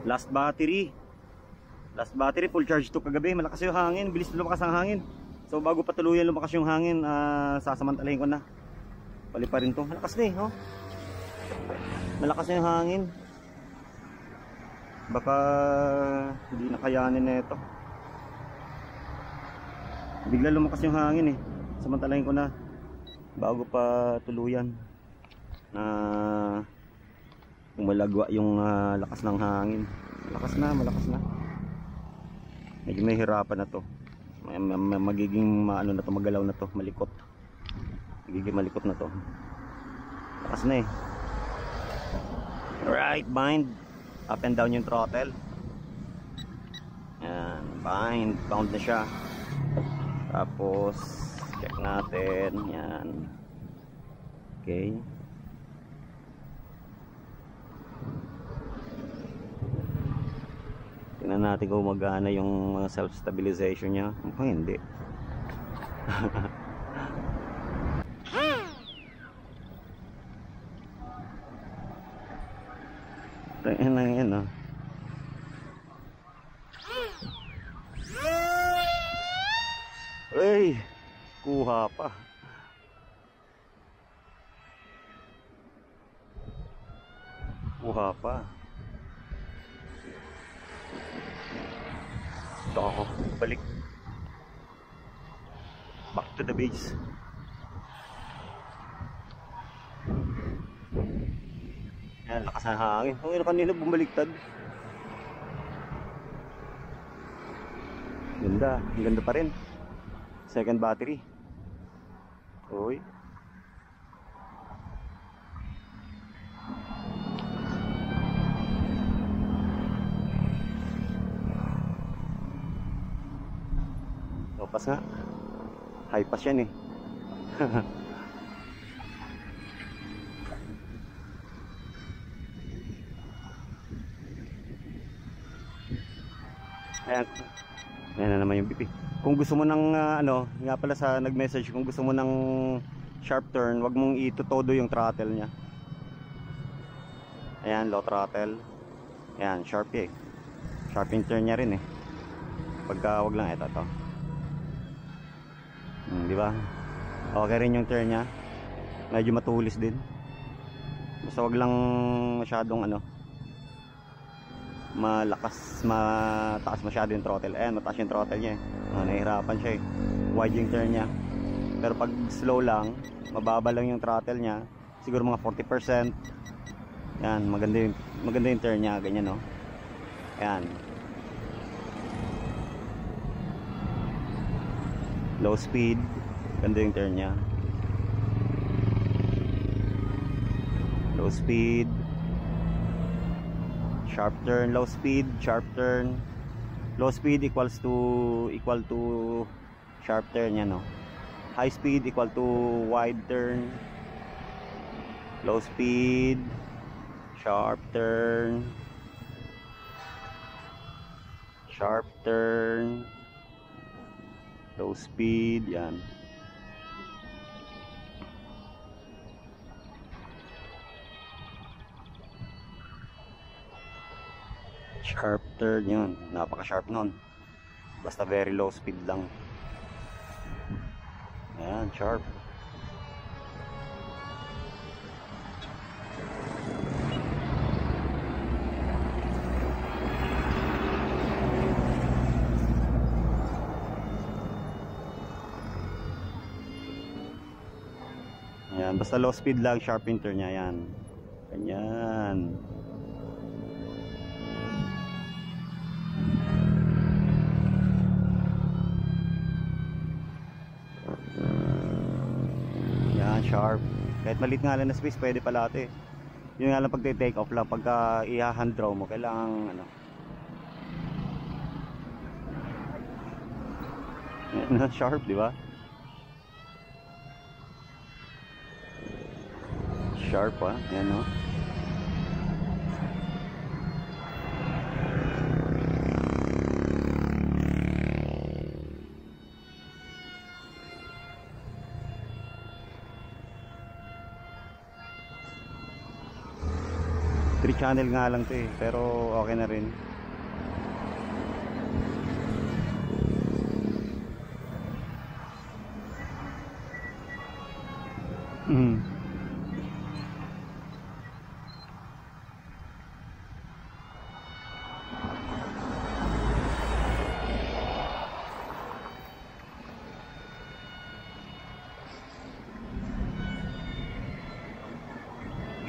Last battery. Last battery, full charge to kagabi. Malakas yung hangin, bilis lumakas ang hangin. So bago pa tuluyan lumakas yung hangin, sasamantalahin ko na. Pali pa rin to. Malakas na oh. Malakas na yung hangin. Baka hindi na kayanin na ito. Bigla lumakas yung hangin eh. Samantalahin ko na bago pa tuluyan na umalagwa yung lakas ng hangin. Malakas na. Medyo may hirapan na to. Magiging maano na to, magalaw na to, malikot. Magiging malikot na to. Lakas na eh. Right, bind. Up and down yung throttle. Yan, bind, bound na siya. Tapos check natin. Yan. Okay. Tingnan natin kung magana yung self-stabilization niya. Hindi. Tingnan na yan oh. Ay, kuha pa. Ito ako, balik. Back to the base. Yan, lakas ng hangin. Ang kanina bumaliktad. Ganda, ang ganda pa rin. Second battery. Uy. Low pass nga. High pass yan eh. Ayan. Ayan na naman yung BP. Kung gusto mo ng ano, nga pala sa nag-message, kung gusto mo ng sharp turn, wag mong itutodo yung throttle niya. Ayan, low throttle. Ayan, sharp eh. Sharp yung turn niya rin eh. Pagka wag lang ito to. Di ba? Okay rin yung turn niya. Medyo matulis din. Basta wag lang masyadong ano, mataas masyado yung throttle. Ayan, mataas yung throttle niya eh. Nahihirapan siya eh. Wide yung turn niya. Pero pag slow lang, mababa lang yung throttle niya, siguro mga 40%. Yan, maganda yung turn niya, ganyan no. Ayan. Low speed, ganda yung turn niya. Low speed, sharp turn, low speed, sharp turn. Low speed equal to sharp turn yan no. High speed equal to wide turn. Low speed, sharp turn, sharp turn, low speed, yan. Sharp turn yun, napaka sharp nun. Basta very low speed lang. Ayan, sharp. Ayan, basta low speed lang, sharp yung turn niya. Ayan, ganyan. Sharp. Kahit maliit nga lang na space, pwede pala ito eh. Yun nga lang pag take off lang, pagka i-hand draw mo, kailangan ano. Yan, sharp, di ba? Sharp ah, yan no. 3 channel nga lang to eh, pero okay na rin.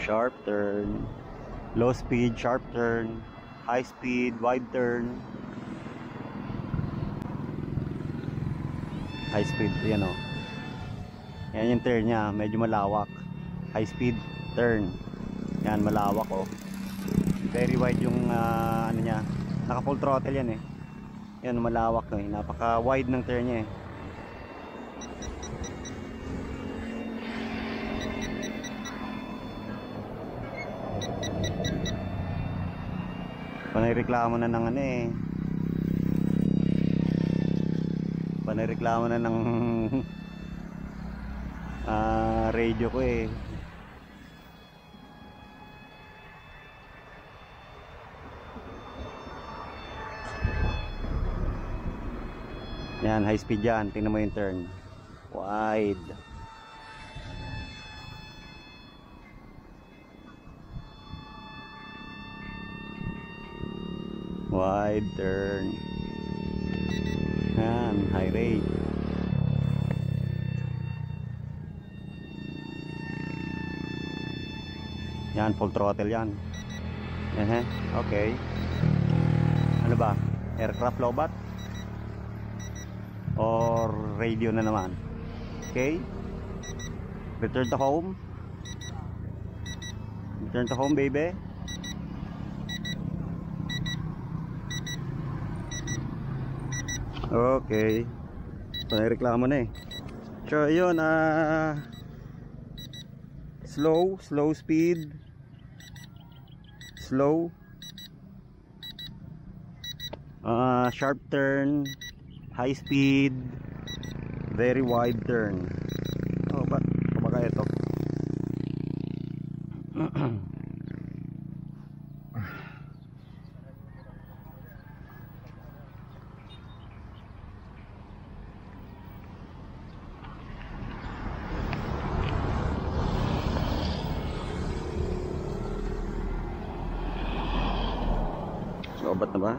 Sharp turn, low speed, sharp turn, high speed, wide turn. High speed, yan o. Yan yung turn nya, medyo malawak. High speed turn. Yan, malawak o. Very wide yung ano nya. Naka full throttle yan eh. Yan, malawak eh. Napaka wide ng turn nya eh. Panayreklamo na ng ano eh. Panayreklamo na ng radio ko eh. Yan, high speed yan. Tingnan mo yung turn. Wide. Wide turn. Yan, high rate. Yan, full throttle yan. Okay. Ano ba? Aircraft lowbat? Or radio na naman? Okay. Return to home. Return to home, baby. Okay. Panayreklamo na eh. So yun, slow speed, slow, sharp turn, high speed, very wide turn. Oh, ba? Kumbaga ito. Sobat na ba?